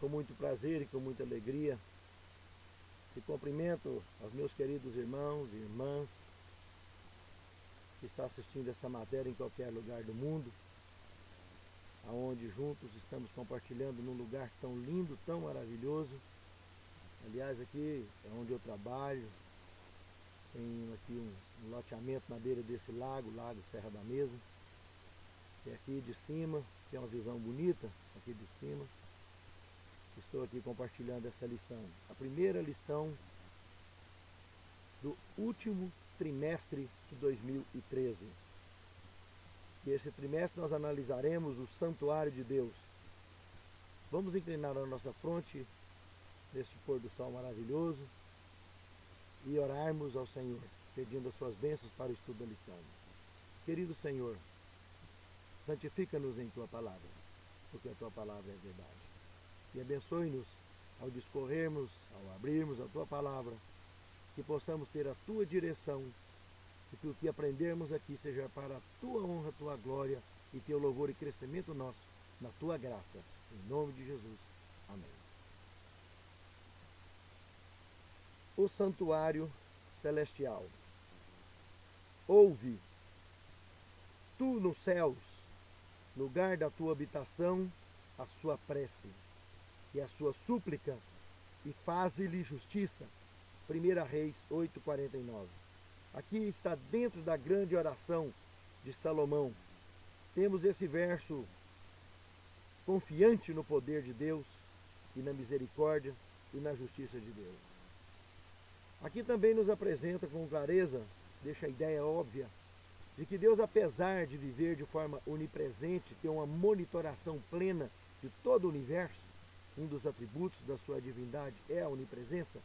com muito prazer e com muita alegria, e cumprimento aos meus queridos irmãos e irmãs que estão assistindo essa matéria em qualquer lugar do mundo, aonde juntos estamos compartilhando num lugar tão lindo, tão maravilhoso. Aliás, aqui é onde eu trabalho, tem aqui um loteamento na beira desse lago Serra da Mesa, e aqui de cima, tem uma visão bonita aqui de cima. Estou aqui compartilhando essa lição, a primeira lição do último trimestre de 2013. E esse trimestre nós analisaremos o santuário de Deus. Vamos inclinar a nossa fronte neste pôr do sol maravilhoso e orarmos ao Senhor, pedindo as suas bênçãos para o estudo da lição. Querido Senhor, santifica-nos em Tua palavra, porque a Tua palavra é verdade. E abençoe-nos ao discorrermos, ao abrirmos a Tua palavra, que possamos ter a Tua direção e que o que aprendermos aqui seja para a Tua honra, a Tua glória e Teu louvor e crescimento nosso na Tua graça. Em nome de Jesus. Amém. O santuário celestial. Ouve, tu nos céus, lugar da tua habitação, a sua prece e a sua súplica, e faze-lhe justiça. 1 Reis 8,49. Aqui está dentro da grande oração de Salomão. Temos esse verso confiante no poder de Deus e na misericórdia e na justiça de Deus. Aqui também nos apresenta com clareza, deixa a ideia óbvia, de que Deus, apesar de viver de forma onipresente, ter uma monitoração plena de todo o universo, um dos atributos da sua divindade é a onipresença,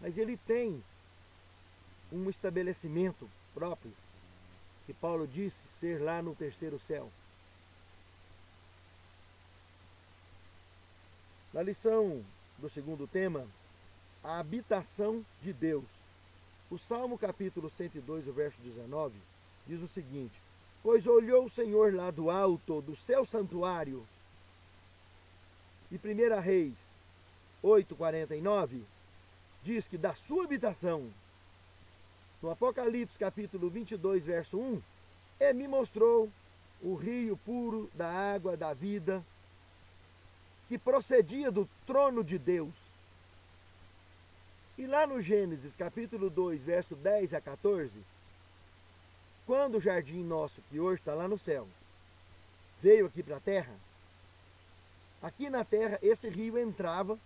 mas ele tem um estabelecimento próprio, que Paulo disse ser lá no terceiro céu. Na lição do segundo tema, a habitação de Deus. O Salmo capítulo 102, o verso 19, diz o seguinte: pois olhou o Senhor lá do alto do seu santuário. E 1 Reis 8,49 diz que da sua habitação, no Apocalipse capítulo 22, verso 1, me mostrou o rio puro da água da vida, que procedia do trono de Deus. E lá no Gênesis capítulo 2, verso 10 a 14, quando o jardim nosso, que hoje está lá no céu, veio aqui para a terra, aqui na terra esse rio entrava,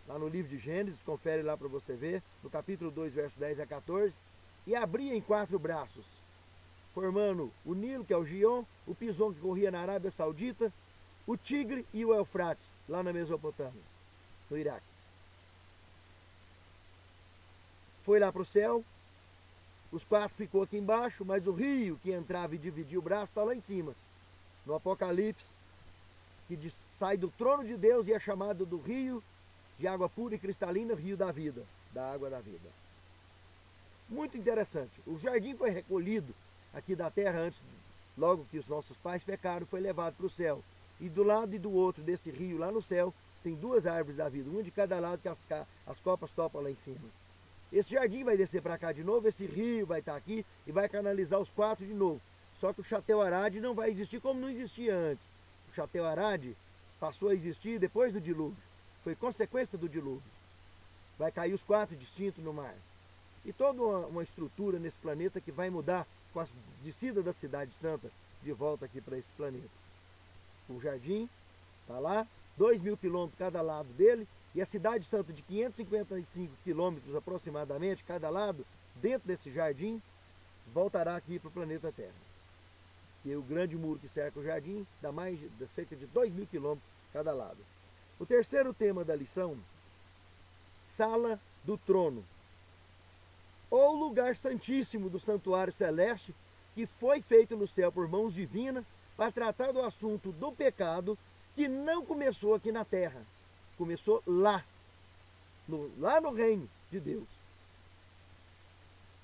lá no livro de Gênesis, confere lá para você ver, no capítulo 2, verso 10 a 14, e abria em 4 braços, formando o Nilo, que é o Gion, o Pison, que corria na Arábia Saudita, o Tigre e o Eufrates, lá na Mesopotâmia, no Iraque. Foi lá para o céu, os 4 ficou aqui embaixo, mas o rio que entrava e dividia o braço está lá em cima, no Apocalipse, que sai do trono de Deus e é chamado do rio de água pura e cristalina, rio da vida, da água da vida. Muito interessante. O jardim foi recolhido aqui da terra antes, logo que os nossos pais pecaram, foi levado para o céu. E do lado e do outro desse rio lá no céu, tem 2 árvores da vida, uma de cada lado, que as copas topam lá em cima. Esse jardim vai descer para cá de novo, esse rio vai estar aqui e vai canalizar os 4 de novo. Só que o Chatel Arad não vai existir como não existia antes. O Chatel Arad passou a existir depois do dilúvio. Foi consequência do dilúvio. Vai cair os 4 distintos no mar. E toda uma estrutura nesse planeta que vai mudar com a descida da Cidade Santa de volta aqui para esse planeta. O jardim está lá, 2.000 quilômetros cada lado dele, e a Cidade Santa de 555 quilômetros aproximadamente cada lado, dentro desse jardim, voltará aqui para o planeta Terra. E o grande muro que cerca o jardim dá cerca de 2.000 quilômetros cada lado. O terceiro tema da lição, Sala do Trono, ou lugar santíssimo do santuário celeste, que foi feito no céu por mãos divinas para tratar do assunto do pecado, que não começou aqui na terra, começou lá no reino de Deus,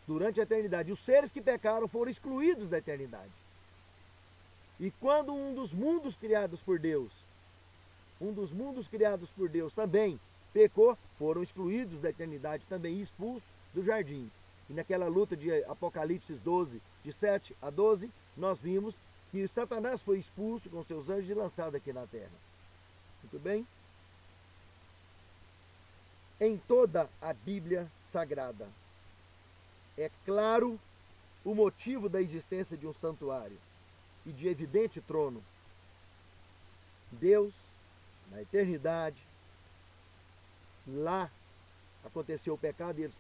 durante a eternidade. Os seres que pecaram foram excluídos da eternidade. E quando um dos mundos criados por Deus, um dos mundos criados por Deus também pecou, foram excluídos da eternidade também, expulsos do jardim. E naquela luta de Apocalipse 12, de 7 a 12, nós vimos que Satanás foi expulso com seus anjos e lançado aqui na terra. Muito bem? Em toda a Bíblia Sagrada, é claro o motivo da existência de um santuário e de evidente trono. Deus, na eternidade, lá aconteceu o pecado e os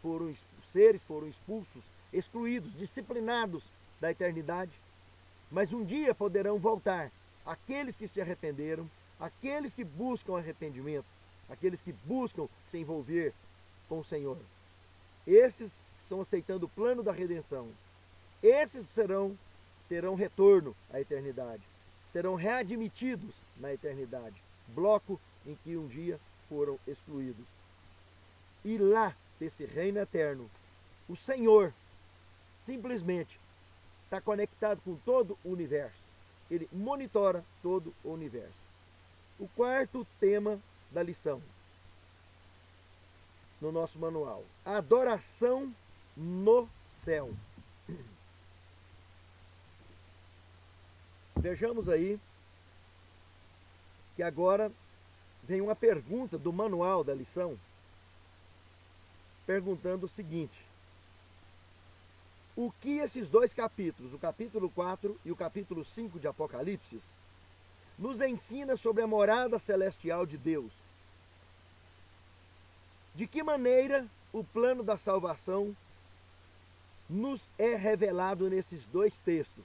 seres foram expulsos, excluídos, disciplinados da eternidade. Mas um dia poderão voltar aqueles que se arrependeram, aqueles que buscam arrependimento, aqueles que buscam se envolver com o Senhor. Esses estão aceitando o plano da redenção. Esses terão retorno à eternidade. Serão readmitidos na eternidade. Bloco em que um dia foram excluídos. E lá, desse reino eterno, o Senhor simplesmente está conectado com todo o universo. Ele monitora todo o universo. O quarto tema da lição no nosso manual: adoração no céu. Vejamos aí que agora vem uma pergunta do manual da lição, perguntando o seguinte: o que esses dois capítulos, o capítulo 4 e o capítulo 5 de Apocalipse, nos ensina sobre a morada celestial de Deus? De que maneira o plano da salvação nos é revelado nesses dois textos?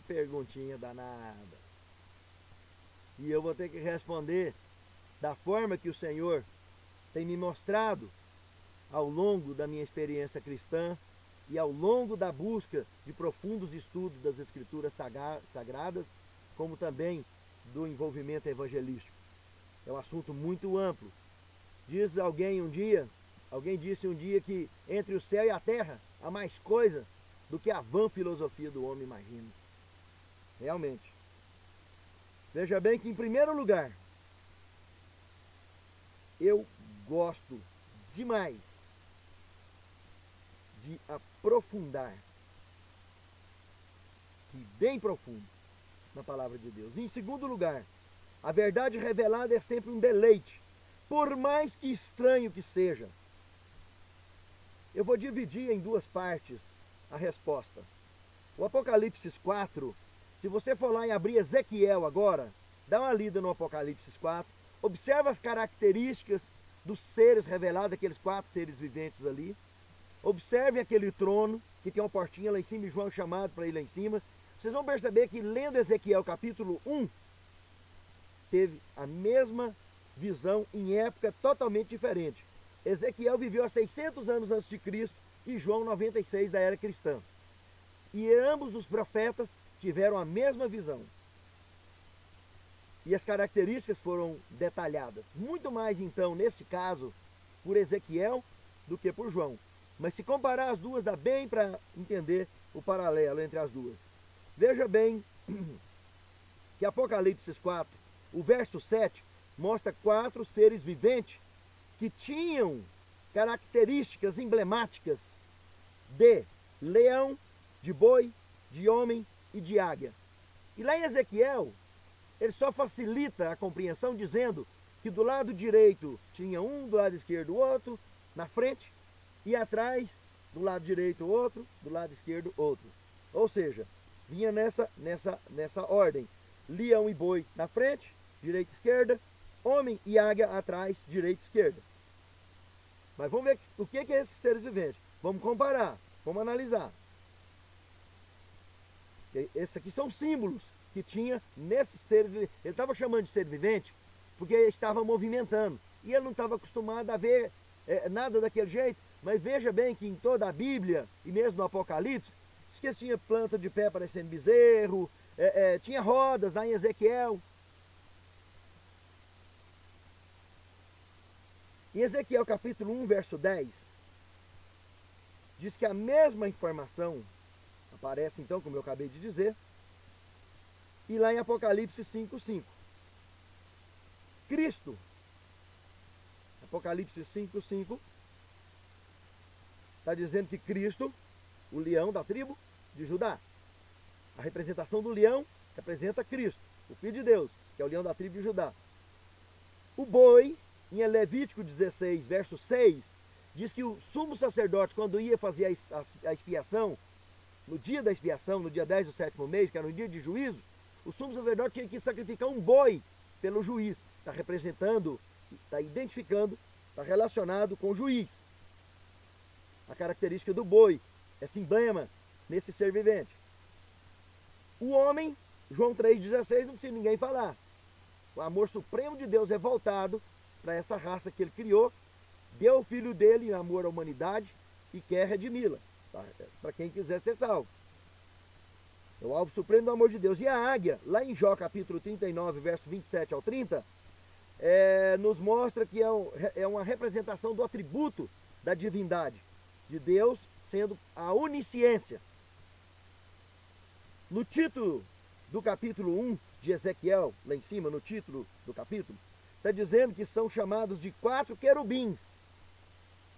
Perguntinha danada. E eu vou ter que responder da forma que o Senhor tem me mostrado ao longo da minha experiência cristã e ao longo da busca de profundos estudos das Escrituras Sagradas, como também do envolvimento evangelístico. É um assunto muito amplo. Alguém disse um dia que entre o céu e a terra há mais coisa do que a vã filosofia do homem imagina. Realmente. Veja bem que, em primeiro lugar, eu gosto demais de aprofundar, e bem profundo, na palavra de Deus. E, em segundo lugar, a verdade revelada é sempre um deleite, por mais que estranho que seja. Eu vou dividir em duas partes a resposta. O Apocalipse 4, se você for lá e abrir Ezequiel agora, dá uma lida no Apocalipse 4, observa as características dos seres revelados, aqueles 4 seres viventes ali. Observe aquele trono, que tem uma portinha lá em cima, e João chamado para ir lá em cima. Vocês vão perceber que, lendo Ezequiel capítulo 1, teve a mesma visão em época totalmente diferente. Ezequiel viveu há 600 anos antes de Cristo e João 96 da era cristã. E ambos os profetas tiveram a mesma visão. E as características foram detalhadas. Muito mais, então, nesse caso, por Ezequiel do que por João. Mas se comparar as duas, dá bem para entender o paralelo entre as duas. Veja bem que Apocalipse 4, o verso 7, mostra 4 seres viventes que tinham características emblemáticas de leão, de boi, de homem e de águia. E lá em Ezequiel, ele só facilita a compreensão dizendo que do lado direito tinha um, do lado esquerdo outro, na frente, e atrás, do lado direito outro, do lado esquerdo outro. Ou seja, vinha nessa ordem: leão e boi na frente, direita e esquerda, homem e águia atrás, direita e esquerda. Mas vamos ver o que é esses seres viventes. Vamos comparar, vamos analisar. Esses aqui são símbolos que tinha nesses seres viventes. Ele estava chamando de ser vivente porque estava movimentando. E ele não estava acostumado a ver nada daquele jeito. Mas veja bem que em toda a Bíblia, e mesmo no Apocalipse, diz que tinha planta de pé parecendo bezerro, tinha rodas lá em Ezequiel. Em Ezequiel capítulo 1, verso 10, diz que a mesma informação aparece então, como eu acabei de dizer, e lá em Apocalipse 5:5. Cristo. Apocalipse 5:5 está dizendo que Cristo, o leão da tribo de Judá, a representação do leão representa Cristo, o Filho de Deus, que é o leão da tribo de Judá. O boi, em Levítico 16, verso 6, diz que o sumo sacerdote, quando ia fazer a expiação, no dia da expiação, no dia 10 do 7º mês, que era no dia de juízo, o sumo sacerdote tinha que sacrificar um boi pelo juiz. Está representando, está identificando, está relacionado com o juiz. A característica do boi, esse emblema nesse ser vivente. O homem, João 3,16, não precisa ninguém falar. O amor supremo de Deus é voltado para essa raça que ele criou, deu o filho dele em amor à humanidade e quer redimi-la, para quem quiser ser salvo. É o alvo supremo do amor de Deus. E a águia, lá em Jó capítulo 39, verso 27 ao 30, nos mostra que é uma representação do atributo da divindade de Deus, sendo a onisciência. No título do capítulo 1 de Ezequiel, lá em cima, no título do capítulo, está dizendo que são chamados de 4 querubins.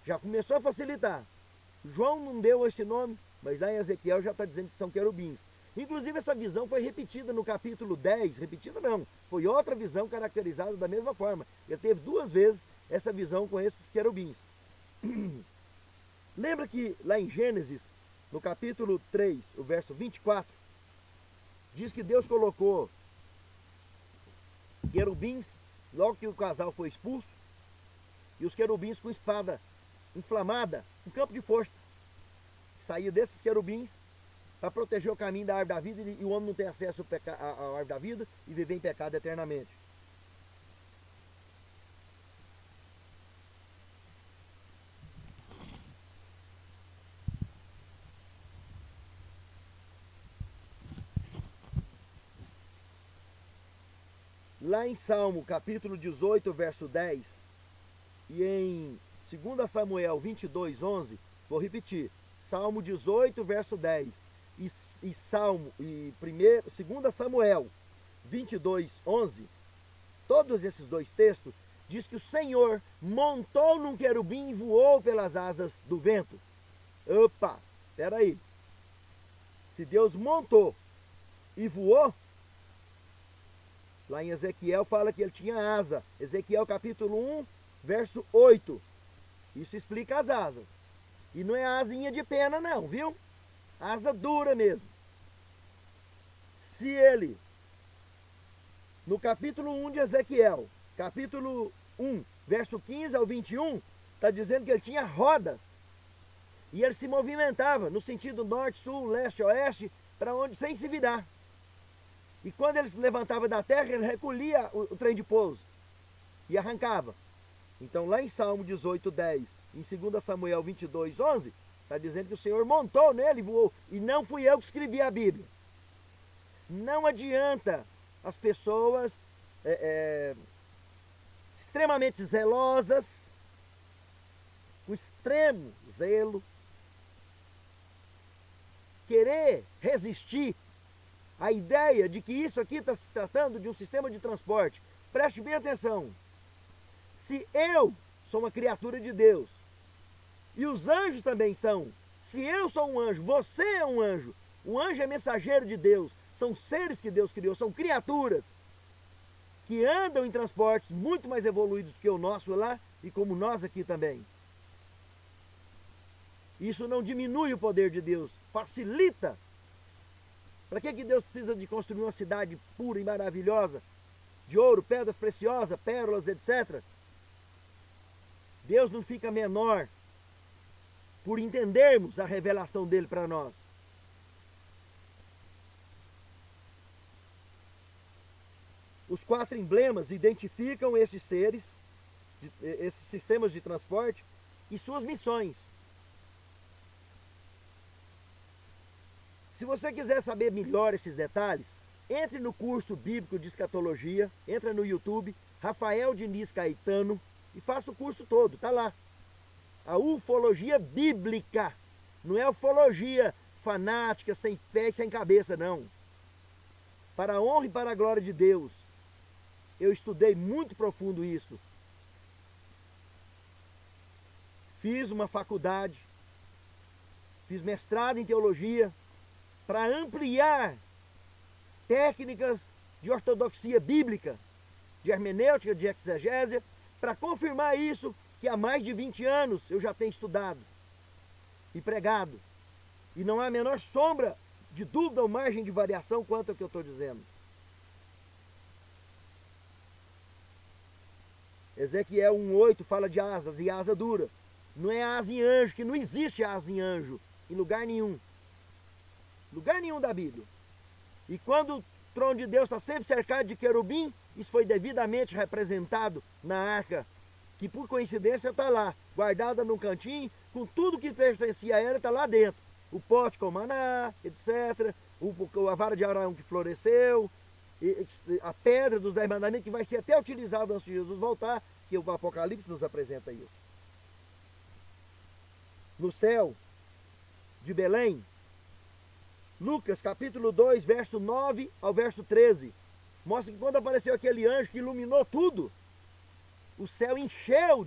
Já começou a facilitar. João não deu esse nome, mas lá em Ezequiel já está dizendo que são querubins. Inclusive essa visão foi repetida no capítulo 10, repetida não, foi outra visão caracterizada da mesma forma. Ele teve 2 vezes essa visão com esses querubins. Lembra que lá em Gênesis, no capítulo 3, o verso 24, diz que Deus colocou querubins, logo que o casal foi expulso, e os querubins com espada inflamada, um campo de força, saía desses querubins para proteger o caminho da árvore da vida e o homem não ter acesso à árvore da vida e viver em pecado eternamente. Lá em Salmo capítulo 18, verso 10, e em 2 Samuel 22, 11, vou repetir, Salmo 18, verso 10, e 2 Samuel 22, 11, todos esses 2 textos, diz que o Senhor montou num querubim e voou pelas asas do vento. Opa, espera aí. Se Deus montou e voou, lá em Ezequiel fala que ele tinha asa. Ezequiel capítulo 1, verso 8. Isso explica as asas. E não é asinha de pena não, viu? Asa dura mesmo. Se ele, no capítulo 1 de Ezequiel, capítulo 1, verso 15 ao 21, está dizendo que ele tinha rodas. E ele se movimentava no sentido norte, sul, leste, oeste, para onde, sem se virar. E quando ele se levantava da terra, ele recolhia o trem de pouso e arrancava. Então lá em Salmo 18, 10, em 2 Samuel 22, 11, está dizendo que o Senhor montou nele e voou. E não fui eu que escrevi a Bíblia. Não adianta as pessoas extremamente zelosas, com extremo zelo, querer resistir à ideia de que isso aqui está se tratando de um sistema de transporte. Preste bem atenção. Se eu sou uma criatura de Deus, e os anjos também são, se eu sou um anjo, você é um anjo, o anjo é mensageiro de Deus, são seres que Deus criou, são criaturas que andam em transportes muito mais evoluídos do que o nosso lá, e como nós aqui também. Isso não diminui o poder de Deus, facilita. Para que Deus precisa de construir uma cidade pura e maravilhosa, de ouro, pedras preciosas, pérolas, etc.? Deus não fica menor por entendermos a revelação dele para nós. Os 4 emblemas identificam esses seres, esses sistemas de transporte e suas missões. Se você quiser saber melhor esses detalhes, entre no curso bíblico de escatologia, entra no YouTube, Rafael Diniz Caetano, e faça o curso todo, está lá. A ufologia bíblica, não é ufologia fanática, sem fé e sem cabeça, não. Para a honra e para a glória de Deus. eu estudei muito profundo isso. Fiz uma faculdade, fiz mestrado em teologia, para ampliar técnicas de ortodoxia bíblica, de hermenêutica, de exegésia, para confirmar isso que há mais de 20 anos eu já tenho estudado e pregado. E não há a menor sombra de dúvida ou margem de variação quanto ao que eu estou dizendo. Ezequiel 1,8 fala de asas e asa dura. Não é asa em anjo, que não existe asa em anjo, em lugar nenhum. Lugar nenhum da Bíblia. E quando o trono de Deus está sempre cercado de querubim, isso foi devidamente representado na arca, que por coincidência está lá, guardada num cantinho, com tudo que pertencia a ela está lá dentro. O pote com maná, etc. A vara de Arão que floresceu, a pedra dos 10 mandamentos, que vai ser até utilizada antes de Jesus voltar, que o Apocalipse nos apresenta isso. No céu de Belém, Lucas capítulo 2, verso 9 ao verso 13, mostra que quando apareceu aquele anjo que iluminou tudo, o céu encheu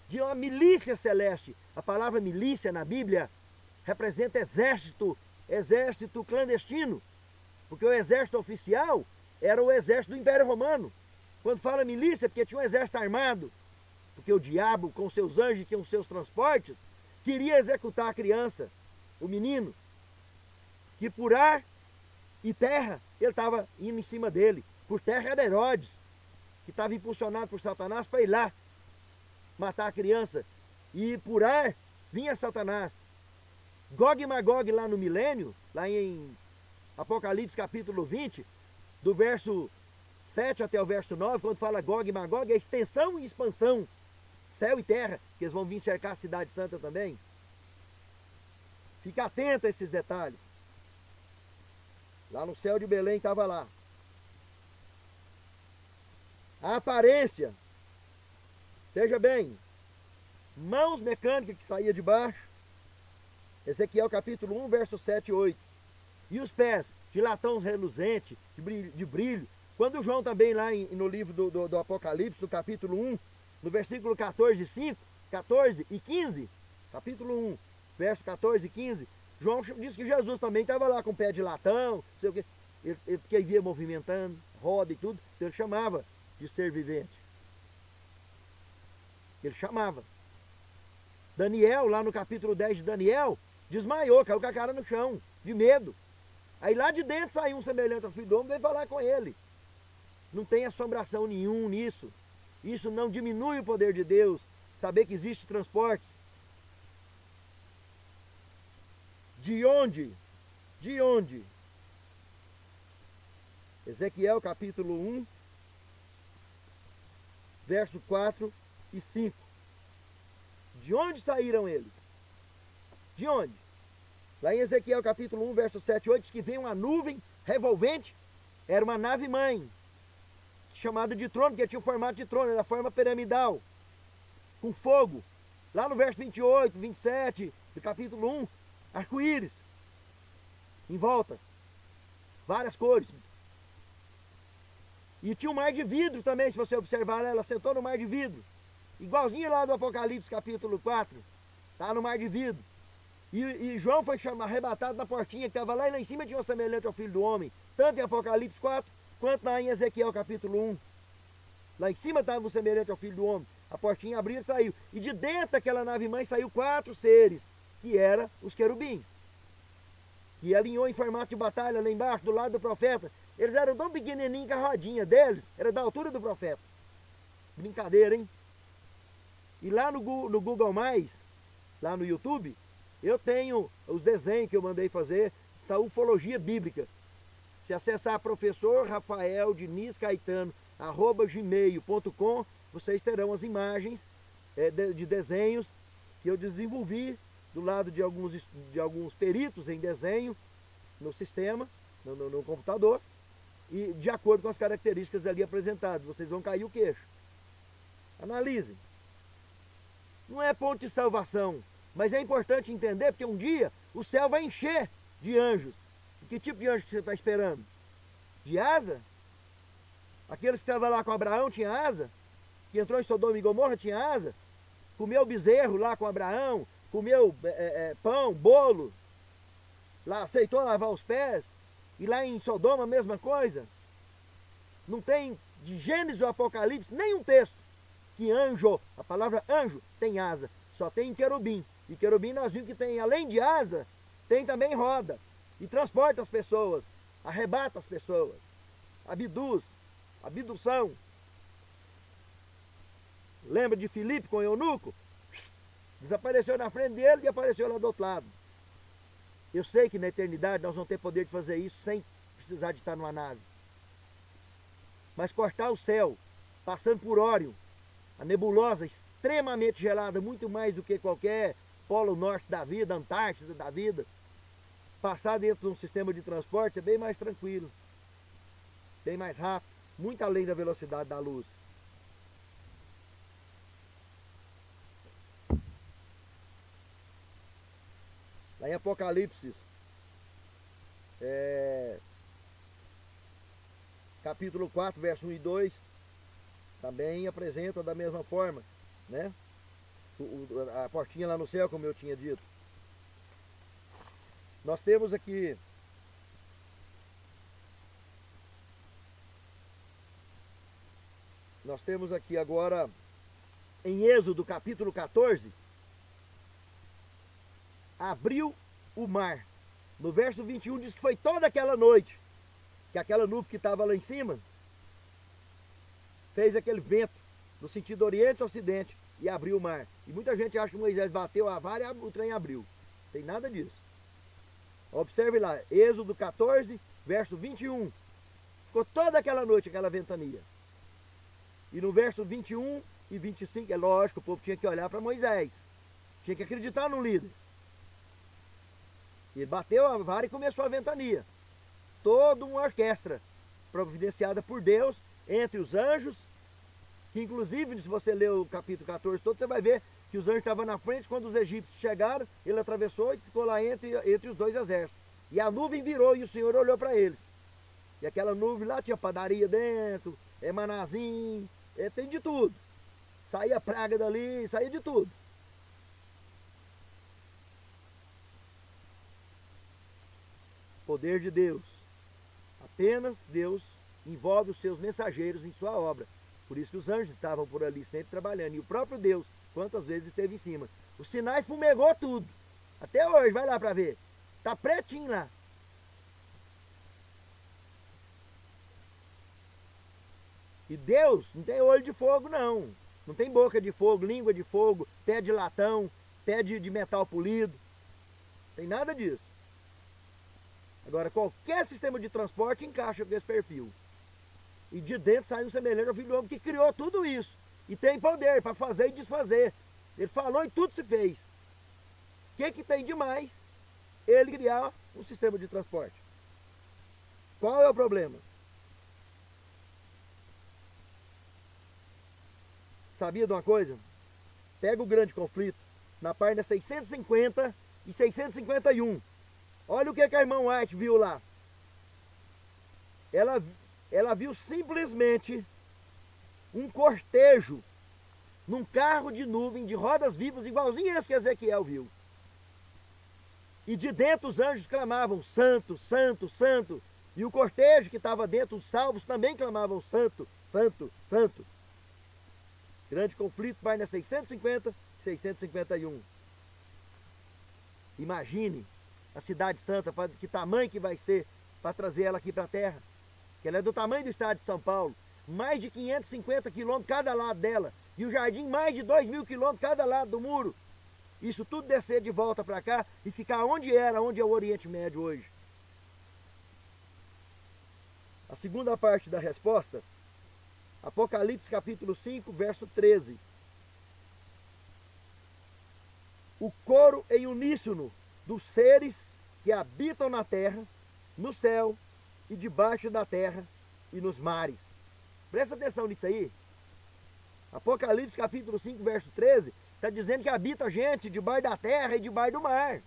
de uma milícia celeste. A palavra milícia na Bíblia representa exército, exército clandestino, porque o exército oficial era o exército do Império Romano. Quando fala milícia, é porque tinha um exército armado, porque o diabo, com seus anjos e com seus transportes, queria executar a criança, o menino, que por ar e terra ele estava indo em cima dele. Por terra era Herodes, que estava impulsionado por Satanás para ir lá matar a criança. E por ar vinha Satanás. Gog e Magog lá no milênio, lá em Apocalipse capítulo 20, do verso 7 até o verso 9, quando fala Gog e Magog, é extensão e expansão, céu e terra, que eles vão vir cercar a cidade santa também. Fica atento a esses detalhes. Lá no céu de Belém estava lá. A aparência, veja bem, mãos mecânicas que saía de baixo, Ezequiel capítulo 1, verso 7 e 8. E os pés de latão reluzente, de brilho. Quando João também lá no livro do Apocalipse, no capítulo 1, no versículo 14 e 15, capítulo 1, verso 14 e 15, João disse que Jesus também estava lá com pé de latão, não sei o quê, porque ele via movimentando, roda e tudo, então ele chamava de ser vivente. Ele chamava. Daniel, lá no capítulo 10 de Daniel, desmaiou, caiu com a cara no chão, de medo. Aí lá de dentro saiu um semelhante ao filho do homem e veio falar com ele. Não tem assombração nenhum nisso. Isso não diminui o poder de Deus. Saber que existe transportes. De onde? De onde? Ezequiel capítulo 1, verso 4 e 5. De onde saíram eles? De onde? Lá em Ezequiel capítulo 1, verso 7 e 8, diz que veio uma nuvem revolvente, era uma nave mãe, chamada de trono, porque tinha o formato de trono, era a forma piramidal, com fogo. Lá no verso 28, 27 do capítulo 1, arco-íris, em volta, várias cores. E tinha um mar de vidro também, se você observar, ela sentou no mar de vidro, igualzinho lá do Apocalipse capítulo 4, está no mar de vidro. E João foi arrebatado na portinha que estava lá, e lá em cima tinha um semelhante ao Filho do Homem, tanto em Apocalipse 4, quanto lá em Ezequiel capítulo 1. Lá em cima estava um semelhante ao Filho do Homem, a portinha abriu e saiu. E de dentro daquela nave mãe saiu 4 seres, que eram os querubins, que alinhou em formato de batalha lá embaixo, do lado do profeta. Eles eram tão pequenininhos que a rodinha deles era da altura do profeta. Brincadeira, hein? E lá no Google+, lá no YouTube, eu tenho os desenhos que eu mandei fazer da ufologia bíblica. Se acessar professor Rafael Diniz Caetano @gmail.com, vocês terão as imagens de desenhos que eu desenvolvi do lado de alguns peritos em desenho no sistema, no computador, e de acordo com as características ali apresentadas. Vocês vão cair o queixo. Analisem. Não é ponto de salvação, mas é importante entender, porque um dia o céu vai encher de anjos. E que tipo de anjo que você está esperando? De asa? Aqueles que estavam lá com Abraão tinha asa, que entrou em Sodoma e Gomorra tinha asa, comeu bezerro lá com Abraão, comeu pão, bolo, lá aceitou lavar os pés, e lá em Sodoma a mesma coisa. Não tem de Gênesis ou Apocalipse nenhum texto que anjo, a palavra anjo, tem asa, só tem querubim. E querubim nós vimos que tem, além de asa, tem também roda, e transporta as pessoas, arrebata as pessoas, abduz, abdução. Lembra de Filipe com o eunuco? Desapareceu na frente dele e apareceu lá do outro lado. Eu sei que na eternidade nós vamos ter poder de fazer isso sem precisar de estar numa nave. Mas cortar o céu, passando por Órion, a nebulosa extremamente gelada, muito mais do que qualquer polo norte da vida, Antártida da vida, passar dentro de um sistema de transporte é bem mais tranquilo, bem mais rápido, muito além da velocidade da luz. Lá em Apocalipse, capítulo 4, verso 1 e 2, também apresenta da mesma forma, né? A portinha lá no céu, como eu tinha dito. Nós temos aqui agora em Êxodo capítulo 14, abriu o mar. No verso 21 diz que foi toda aquela noite, que aquela nuvem que estava lá em cima fez aquele vento no sentido oriente-ocidente e abriu o mar. E muita gente acha que Moisés bateu a vara e o trem abriu. Não tem nada disso. Observe lá, Êxodo 14, verso 21. Ficou toda aquela noite aquela ventania. E no verso 21 e 25, é lógico, o povo tinha que olhar para Moisés. Tinha que acreditar no líder. E bateu a vara e começou a ventania. Toda uma orquestra providenciada por Deus entre os anjos, que inclusive, se você ler o capítulo 14 todo, você vai ver que os anjos estavam na frente. Quando os egípcios chegaram, ele atravessou e ficou lá entre os dois exércitos. E a nuvem virou e o Senhor olhou para eles. E aquela nuvem lá tinha padaria dentro, manazinho, tem de tudo. Saía praga dali, saía de tudo. Poder de Deus. Apenas Deus envolve os seus mensageiros em sua obra. Por isso que os anjos estavam por ali sempre trabalhando. E o próprio Deus, quantas vezes esteve em cima. O Sinai fumegou tudo. Até hoje, vai lá para ver. Tá pretinho lá. E Deus não tem olho de fogo, não. Não tem boca de fogo, língua de fogo, pé de latão, pé de metal polido. Não tem nada disso. Agora, qualquer sistema de transporte encaixa com esse perfil. E de dentro sai um semelhante ao Filho do Homem que criou tudo isso. E tem poder para fazer e desfazer. Ele falou e tudo se fez. O que tem de mais ele criar um sistema de transporte? Qual é o problema? Sabia de uma coisa? Pega o grande conflito na página 650 e 651. Olha o que a irmã White viu lá. Ela viu simplesmente um cortejo num carro de nuvem de rodas vivas, igualzinho esse que Ezequiel viu. E de dentro os anjos clamavam, santo, santo, santo. E o cortejo que estava dentro, os salvos, também clamavam, santo, santo, santo. Grande conflito, página 650, 651. Imagine a cidade santa, que tamanho que vai ser para trazer ela aqui para a terra. Que ela é do tamanho do estado de São Paulo. Mais de 550 quilômetros cada lado dela. E o jardim mais de 2.000 quilômetros cada lado do muro. Isso tudo descer de volta para cá e ficar onde é o Oriente Médio hoje. A segunda parte da resposta, Apocalipse capítulo 5, verso 13. O coro em uníssono dos seres que habitam na terra, no céu e debaixo da terra e nos mares. Presta atenção nisso aí. Apocalipse capítulo 5, verso 13, está dizendo que habita gente debaixo da terra e debaixo do mar.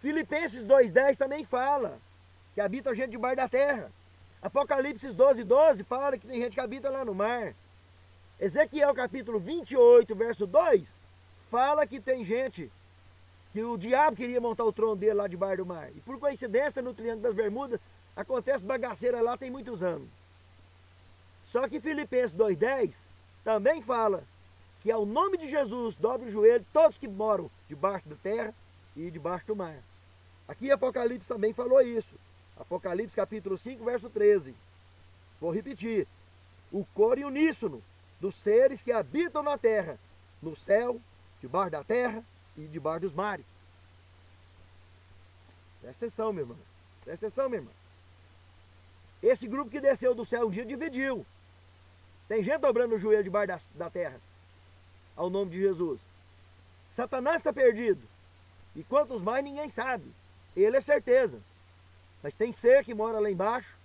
Filipenses 2,10 também fala que habita gente debaixo da terra. Apocalipse 12:12 fala que tem gente que habita lá no mar. Ezequiel capítulo 28, verso 2, fala que tem gente, que o diabo queria montar o trono dele lá debaixo do mar. E por coincidência, no Triângulo das Bermudas, acontece bagaceira lá tem muitos anos. Só que Filipenses 2:10 também fala que ao nome de Jesus dobre o joelho todos que moram debaixo da terra e debaixo do mar. Aqui Apocalipse também falou isso. Apocalipse capítulo 5, verso 13. Vou repetir. O coro e uníssono dos seres que habitam na terra, no céu, debaixo da terra e debaixo dos mares. Presta atenção, meu irmão. Presta atenção, minha irmã. Esse grupo que desceu do céu um dia dividiu. Tem gente dobrando o joelho debaixo da terra, ao nome de Jesus. Satanás está perdido. E quantos mais ninguém sabe. Ele é certeza. Mas tem ser que mora lá embaixo,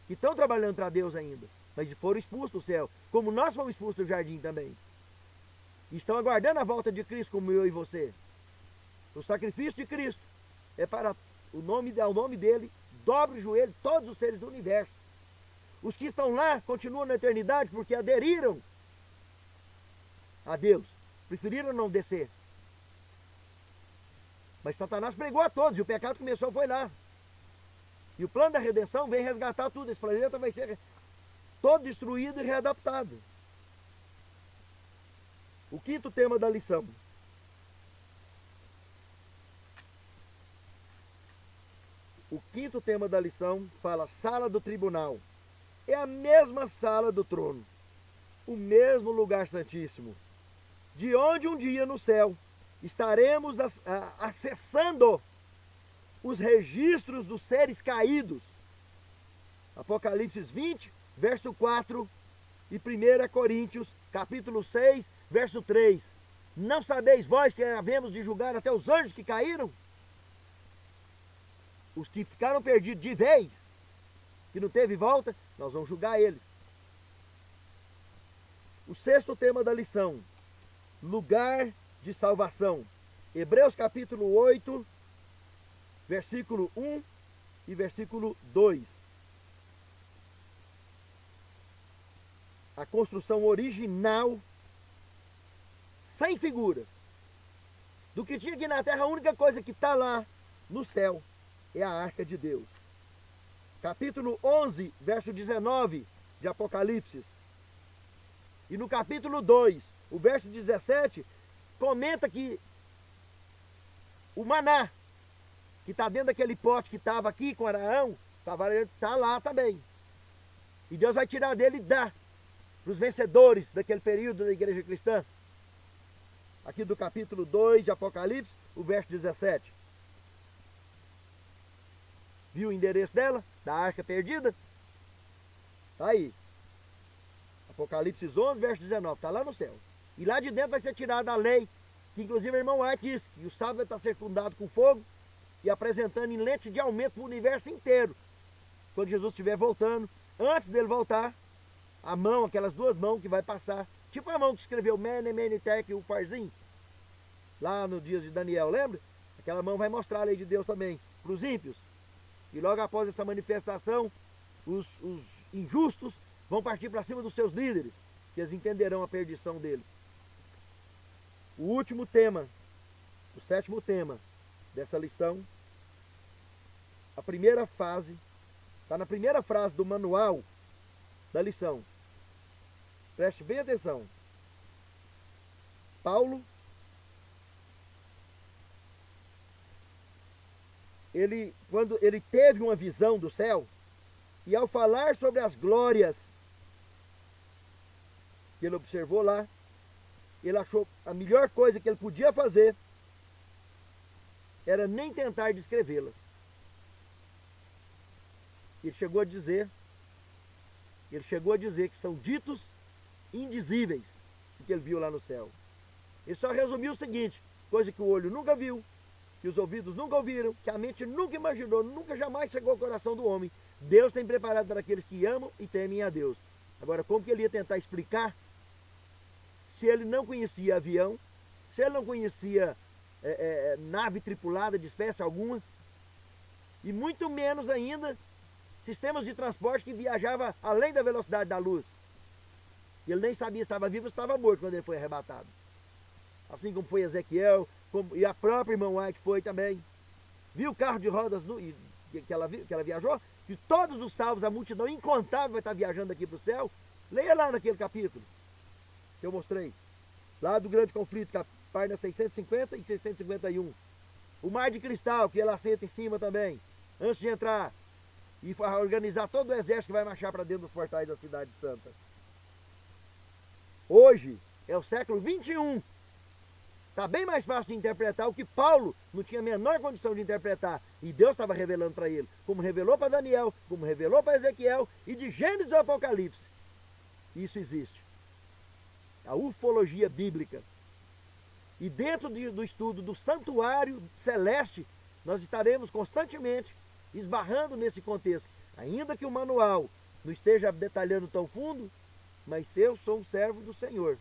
que estão trabalhando para Deus ainda, mas foram expulsos do céu, como nós fomos expulsos do jardim também. E estão aguardando a volta de Cristo, como eu e você. O sacrifício de Cristo é para ao nome dele, dobre o joelho todos os seres do universo. Os que estão lá continuam na eternidade porque aderiram a Deus, preferiram não descer. Mas Satanás pregou a todos e o pecado começou foi lá. E o plano da redenção vem resgatar tudo. Esse planeta vai ser todo destruído e readaptado. O quinto tema da lição. O quinto tema da lição fala sala do tribunal. É a mesma sala do trono. O mesmo lugar santíssimo. De onde um dia no céu estaremos acessando os registros dos seres caídos. Apocalipse 20, verso 4 e 1 Coríntios, capítulo 6, verso 3. Não sabeis vós que havemos de julgar até os anjos que caíram? Os que ficaram perdidos de vez, que não teve volta, nós vamos julgar eles. O sexto tema da lição, lugar de salvação. Hebreus capítulo 8, versículo 1 e versículo 2. A construção original, sem figuras. Do que tinha aqui na terra, a única coisa que está lá no céu é a arca de Deus. Capítulo 11, verso 19 de Apocalipse. E no capítulo 2, o verso 17, comenta que o maná, que está dentro daquele pote que estava aqui com Araão, está lá também. E Deus vai tirar dele e dar para os vencedores daquele período da igreja cristã. Aqui do capítulo 2 de Apocalipse, o verso 17. Viu o endereço dela? Da arca perdida? Está aí. Apocalipse 11, verso 19. Está lá no céu. E lá de dentro vai ser tirada a lei, que inclusive o irmão White disse que o sábado vai estar circundado com fogo e apresentando em lente de aumento para o universo inteiro. Quando Jesus estiver voltando, antes dele voltar, a mão, aquelas duas mãos que vai passar, tipo a mão que escreveu Mene, Mene, Tekel e o Farzinho, lá no dia de Daniel, lembra? Aquela mão vai mostrar a lei de Deus também para os ímpios. E logo após essa manifestação, os injustos vão partir para cima dos seus líderes, que eles entenderão a perdição deles. O último tema, o sétimo tema dessa lição, a primeira fase, está na primeira frase do manual da lição. Preste bem atenção. Paulo, quando ele teve uma visão do céu, e ao falar sobre as glórias que ele observou lá, ele achou a melhor coisa que ele podia fazer era nem tentar descrevê-las. Ele chegou a dizer que são ditos indizíveis o que ele viu lá no céu. Ele só resumiu o seguinte: coisa que o olho nunca viu, que os ouvidos nunca ouviram, que a mente nunca imaginou, nunca jamais chegou ao coração do homem. Deus tem preparado para aqueles que amam e temem a Deus. Agora, como que ele ia tentar explicar se ele não conhecia avião, se ele não conhecia nave tripulada de espécie alguma, e muito menos ainda sistemas de transporte que viajava além da velocidade da luz. Ele nem sabia se estava vivo ou se estava morto quando ele foi arrebatado. Assim como foi Ezequiel, e a própria irmã White foi também. Viu o carro de rodas que ela viajou? Que todos os salvos, a multidão incontável vai estar viajando aqui para o céu. Leia lá naquele capítulo que eu mostrei. Lá do grande conflito, página 650 e 651. O mar de cristal, que ela assenta em cima também, antes de entrar e organizar todo o exército que vai marchar para dentro dos portais da cidade santa. Hoje é o século 21. Está bem mais fácil de interpretar o que Paulo não tinha a menor condição de interpretar. E Deus estava revelando para ele, como revelou para Daniel, como revelou para Ezequiel, e de Gênesis ao Apocalipse. Isso existe. A ufologia bíblica. E dentro do estudo do santuário celeste, nós estaremos constantemente esbarrando nesse contexto. Ainda que o manual não esteja detalhando tão fundo, mas eu sou um servo do Senhor.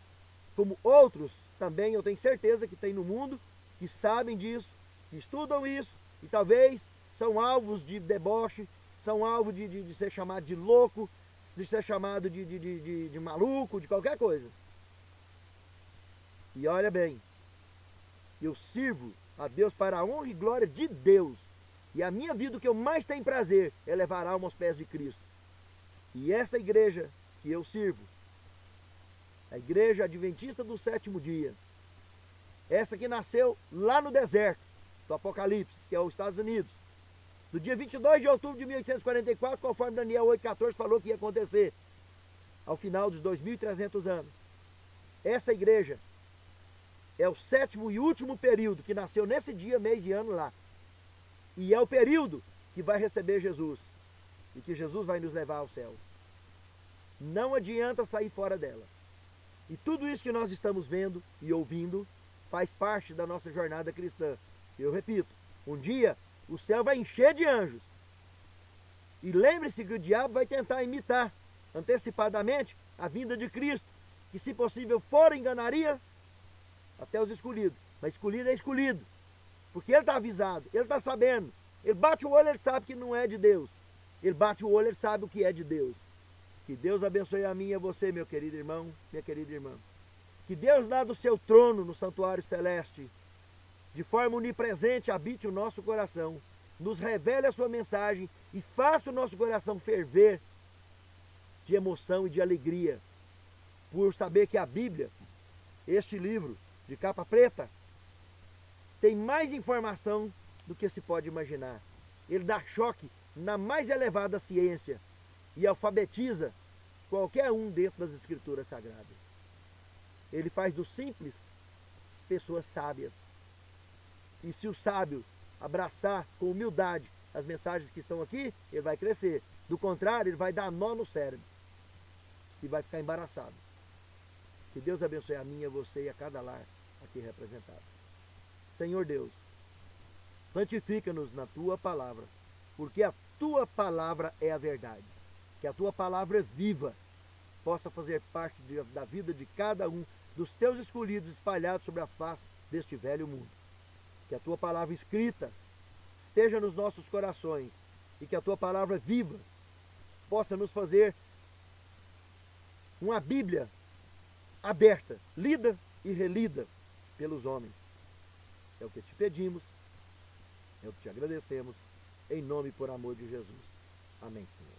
Como outros também eu tenho certeza que tem no mundo, que sabem disso, que estudam isso, e talvez são alvos de deboche, são alvos de ser chamado de louco, de ser chamado de maluco, de qualquer coisa. E olha bem, eu sirvo a Deus para a honra e glória de Deus. E a minha vida, o que eu mais tenho prazer, é levar alma aos pés de Cristo. E esta igreja que eu sirvo, a igreja adventista do sétimo dia, essa que nasceu lá no deserto do Apocalipse, que é os Estados Unidos, do dia 22 de outubro de 1844, conforme Daniel 8,14 falou que ia acontecer, ao final dos 2.300 anos. Essa igreja é o sétimo e último período que nasceu nesse dia, mês e ano lá. E é o período que vai receber Jesus. E que Jesus vai nos levar ao céu. Não adianta sair fora dela. E tudo isso que nós estamos vendo e ouvindo faz parte da nossa jornada cristã. Eu repito, um dia o céu vai encher de anjos. E lembre-se que o diabo vai tentar imitar antecipadamente a vinda de Cristo, que se possível for enganaria até os escolhidos. Mas escolhido é escolhido, porque ele está avisado, ele está sabendo. Ele bate o olho, ele sabe que não é de Deus. Ele bate o olho, ele sabe o que é de Deus. Que Deus abençoe a mim e a você, meu querido irmão, minha querida irmã. Que Deus lá do seu trono no santuário celeste, de forma onipresente, habite o nosso coração, nos revele a sua mensagem e faça o nosso coração ferver de emoção e de alegria, por saber que a Bíblia, este livro de capa preta, tem mais informação do que se pode imaginar. Ele dá choque na mais elevada ciência e alfabetiza qualquer um dentro das Escrituras Sagradas. Ele faz dos simples pessoas sábias. E se o sábio abraçar com humildade as mensagens que estão aqui, ele vai crescer. Do contrário, ele vai dar nó no cérebro e vai ficar embaraçado. Que Deus abençoe a mim, a você e a cada lar aqui representado. Senhor Deus, santifica-nos na Tua palavra, porque a Tua palavra é a verdade. Que a Tua palavra viva possa fazer parte da vida de cada um dos Teus escolhidos espalhados sobre a face deste velho mundo. Que a Tua palavra escrita esteja nos nossos corações e que a Tua palavra viva possa nos fazer uma Bíblia aberta, lida e relida pelos homens. É o que te pedimos, é o que te agradecemos, em nome e por amor de Jesus. Amém, Senhor.